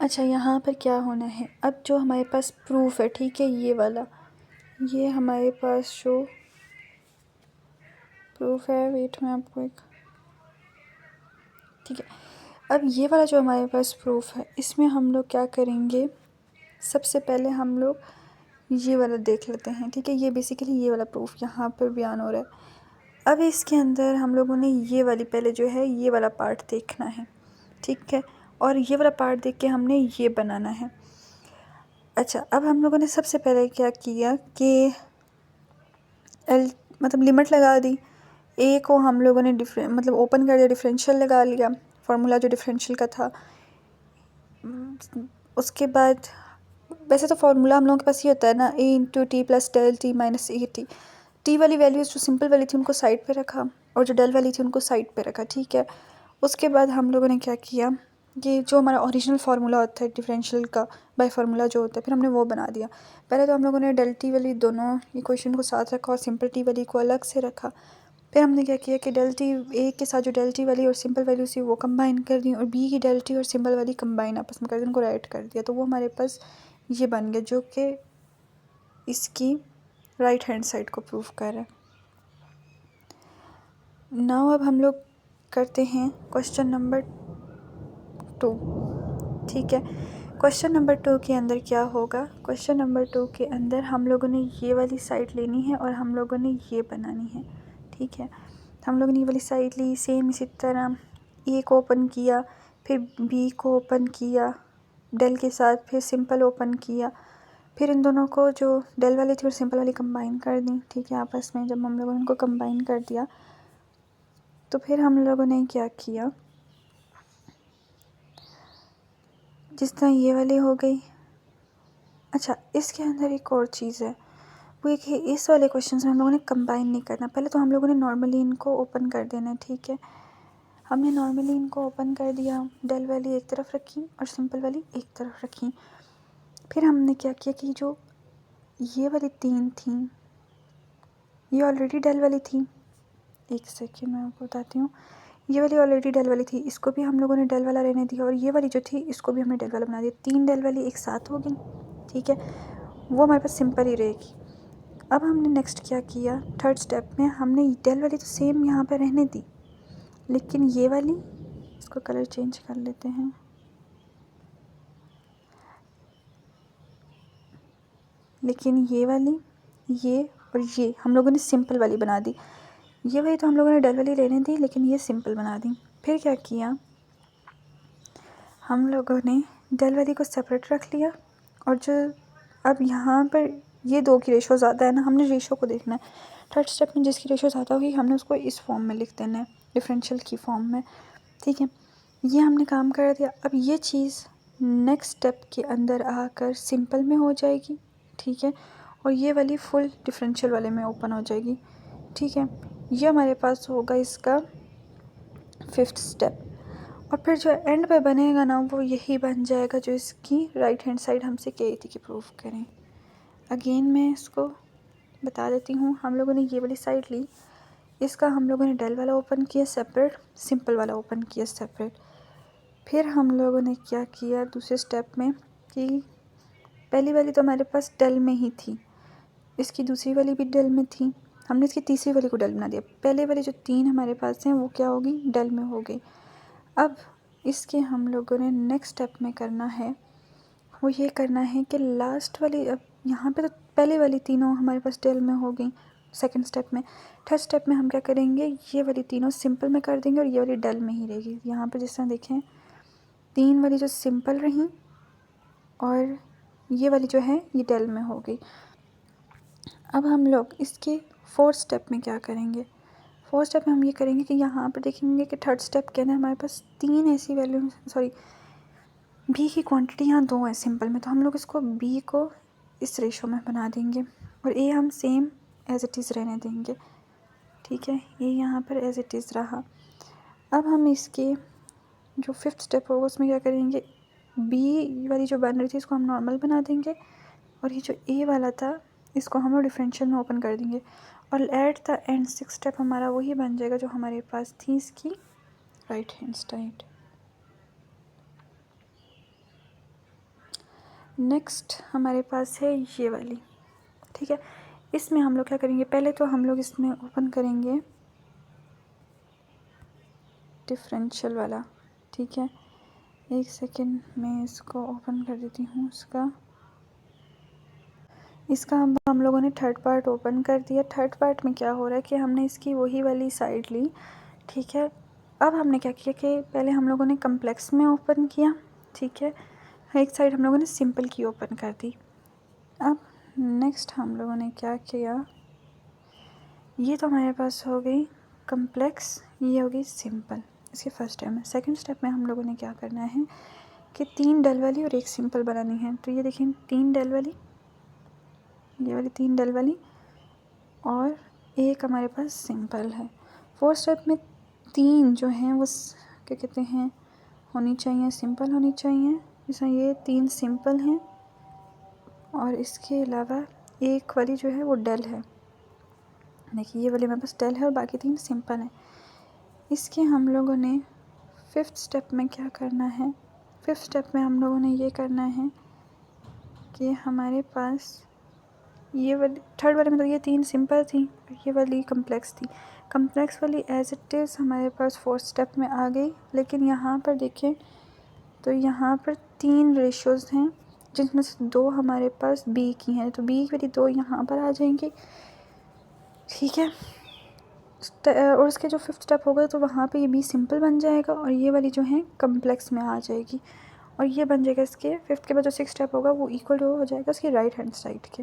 अच्छा, यहाँ पर क्या होना है, अब जो हमारे पास प्रूफ है, ठीक है, ये वाला, ये हमारे पास जो प्रूफ है, वेट मैं आपको एक, ठीक है, अब ये वाला जो हमारे पास प्रूफ है, इसमें हम लोग क्या करेंगे, सबसे पहले हम लोग ये वाला देख लेते हैं, ठीक है। ये बेसिकली ये वाला प्रूफ यहाँ पर बयान हो रहा है। अब इसके अंदर हम लोगों ने ये वाली पहले जो है ये वाला पार्ट देखना है, ठीक है, और ये वाला पार्ट देख के हमने ये बनाना है। अच्छा, अब हम लोगों ने सबसे पहले क्या किया कि एल मतलब लिमिट लगा दी, ए को हम लोगों ने मतलब ओपन कर दिया, डिफरेंशियल लगा लिया, फार्मूला जो डिफरेंशियल का था। उसके बाद वैसे तो फार्मूला हम लोगों के पास ये होता है ना, a into t plus del t minus a t. T वाली वैल्यूज़ जो सिंपल वाली थी उनको साइड पे रखा और जो डेल वाली थी उनको साइड पे रखा, ठीक है। उसके बाद हम लोगों ने क्या किया, ये जो हमारा ओरिजिनल फार्मूला होता है डिफरेंशियल का बाय फार्मूला जो होता है, फिर हमने वो बना दिया। पहले तो हम लोगों ने डेल टी वाली दोनों इक्वेशन को साथ रखा और सिंपल टी वाली को अलग से रखा। फिर हमने क्या किया कि डेल टी ए के साथ जो डेल टी वाली और सिंपल वैल्यू थी वो कंबाइन कर दी, और बी की डेल टी और सिंपल वाली कंबाइन आपस में कर दी, उनको राइट कर दिया, तो वो हमारे पास ये बन गया जो कि इसकी राइट हैंड साइड को प्रूव कर रहा है। नाउ अब हम लोग करते हैं क्वेश्चन नंबर 2, ठीक है। क्वेश्चन नंबर 2 के अंदर क्या होगा, क्वेश्चन नंबर 2 के अंदर हम लोगों ने ये वाली साइड लेनी है और हम लोगों ने ये बनानी है, ठीक है। हम लोगों ने ये वाली साइड ली, सेम इसी तरह ए को ओपन किया, फिर बी को ओपन किया डेल के साथ, फिर सिंपल ओपन किया, फिर इन दोनों को जो डेल वाली थी और सिंपल वाली कंबाइन कर दी, ठीक है, आपस में। जब हम लोगों ने इनको कंबाइन कर दिया तो फिर हम लोगों ने क्या किया, जिस तरह ये वाली हो गई। अच्छा, इसके अंदर एक और चीज़ है, वो एक है, इस वाले क्वेश्चन में हम लोगों ने कंबाइन नहीं करना, पहले तो हम लोगों ने नॉर्मली इनको ओपन कर देना है, ठीक है। हमने नॉर्मली इनको ओपन कर दिया, डेल वाली एक तरफ रखी और सिंपल वाली एक तरफ रखी। फिर हमने क्या किया कि जो ये वाली 3 थी ये ऑलरेडी डेल वाली थी, एक सेकेंड मैं आपको बताती हूँ, ये वाली ऑलरेडी डेल वाली थी, इसको भी हम लोगों ने डेल वाला रहने दिया, और ये वाली जो थी इसको भी हमने डेल वाला बना दिया। 3 डेल वाली एक साथ हो गई, ठीक है, वो हमारे पास सिंपल ही रहेगी। अब हमने नेक्स्ट क्या किया, थर्ड स्टेप में हमने डेल वाली तो सेम यहाँ पर रहने दी, लेकिन ये वाली, इसको कलर चेंज कर लेते हैं, लेकिन ये वाली, ये और ये हम लोगों ने सिंपल वाली बना दी। ये वाली तो हम लोगों ने डेल वाली रहने दी, लेकिन ये सिंपल बना दी। फिर क्या किया, हम लोगों ने डेल वाली को सेपरेट रख लिया, और जो अब यहाँ पर ये 2 की रेशो ज़्यादा है ना, हमने रेशो को देखना है। थर्ड स्टेप में जिसकी रेशो ज़्यादा होगी हमने उसको इस फॉर्म में लिख देना है, डिफरेंशियल की फॉर्म में, ठीक है। ये हमने काम कर दिया। अब ये चीज़ नेक्स्ट स्टेप के अंदर आकर सिंपल में हो जाएगी, ठीक है, और ये वाली फुल डिफरेंशियल वाले में ओपन हो जाएगी, ठीक है। ये हमारे पास होगा इसका 5th स्टेप, और फिर जो एंड पे बनेगा ना वो यही बन जाएगा जो इसकी राइट हैंड साइड हमसे कही थी कि प्रूफ करें। अगेन मैं इसको बता देती हूँ, हम लोगों ने ये वाली साइड ली, इसका हम लोगों ने डेल वाला ओपन किया सेपरेट, सिंपल वाला ओपन किया सेपरेट। फिर हम लोगों ने क्या किया दूसरे स्टेप में कि पहली वाली तो हमारे पास डेल में ही थी, इसकी दूसरी वाली भी डेल में थी, हमने इसकी तीसरी वाली को डेल बना दिया। पहले वाली जो 3 हमारे पास हैं वो क्या होगी, डेल में हो गई। अब इसके हम लोगों ने नेक्स्ट स्टेप में करना है, वो ये करना है कि लास्ट वाली, अब यहाँ पे तो पहले वाली तीनों हमारे पास डेल में हो गई सेकंड स्टेप में। थर्ड स्टेप में हम क्या करेंगे, ये वाली तीनों सिंपल में कर देंगे और ये वाली डेल में ही रहेगी। यहाँ पे जिस तरह देखें 3 वाली जो सिंपल रही और ये वाली जो है ये डेल में हो गई। अब हम लोग इसके फोर्थ स्टेप में क्या करेंगे, फोर्थ स्टेप में हम ये करेंगे कि यहाँ पर देखेंगे कि थर्ड स्टेप के अंदर हमारे पास 3 ऐसी वैल्यू, सॉरी बी की क्वांटिटी यहाँ 2 है सिंपल में, तो हम लोग इसको बी को इस रेशो में बना देंगे और ए हम सेम एज इट इज़ रहने देंगे, ठीक है। ये यहाँ पर एज इट इज़ रहा। अब हम इसके जो 5th स्टेप होगा उसमें क्या करेंगे, बी वाली जो बन रही थी इसको हम नॉर्मल बना देंगे, और ये जो ए वाला था इसको हम लोग डिफरेंशियल में ओपन कर देंगे, और at the end 6th step हमारा वही बन जाएगा जो हमारे पास थी इसकी राइट हैंड साइड। नेक्स्ट हमारे पास है ये वाली, ठीक है। इसमें हम लोग क्या करेंगे, पहले तो हम लोग इसमें ओपन करेंगे डिफरेंशियल वाला, ठीक है। एक सेकेंड मैं इसको ओपन कर देती हूँ। इसका हम लोगों ने थर्ड पार्ट ओपन कर दिया। थर्ड पार्ट में क्या हो रहा है कि हमने इसकी वही वाली साइड ली, ठीक है। अब हमने क्या किया कि पहले हम लोगों ने कम्प्लेक्स में ओपन किया, ठीक है। एक साइड हम लोगों ने सिंपल की ओपन कर दी। अब नेक्स्ट हम लोगों ने क्या किया, ये तो हमारे पास हो गई कम्प्लेक्स, ये हो गई सिंपल। इसके फर्स्ट स्टेप में। सेकंड स्टेप में हम लोगों ने क्या करना है कि 3 डल वाली और एक सिंपल बनानी है। तो ये देखिए 3 डल वाली, ये वाली 3 डल वाली और एक हमारे पास सिंपल है। फोर्थ स्टेप में 3 जो हैं वो क्या कहते हैं होनी चाहिए, सिंपल होनी चाहिए। जैसे ये 3 सिंपल हैं और इसके अलावा एक वाली जो है वो डल है। देखिए ये वाली मेरे पास डल है और बाकी 3 सिंपल हैं। इसके हम लोगों ने फिफ्थ स्टेप में क्या करना है, फिफ्थ स्टेप में हम लोगों ने ये करना है कि हमारे पास ये वाली थर्ड वाले में तो ये 3 सिंपल थी, ये वाली कम्प्लेक्स थी। कम्प्लेक्स वाली एज इट इज़ हमारे पास फोर्थ स्टेप में आ गई। लेकिन यहाँ पर देखें तो यहाँ पर 3 रेशोज़ हैं जिसमें से 2 हमारे पास बी की हैं, तो बी वाली 2 यहाँ पर आ जाएंगी, ठीक है। और उसके जो फिफ्थ स्टेप होगा तो वहाँ पे ये बी सिंपल बन जाएगा और ये वाली जो है कम्प्लेक्स में आ जाएगी और ये बन जाएगा इसके फिफ्थ के बाद जो सिक्स स्टेप होगा वो इक्वल हो जाएगा उसके राइट हैंड साइड के।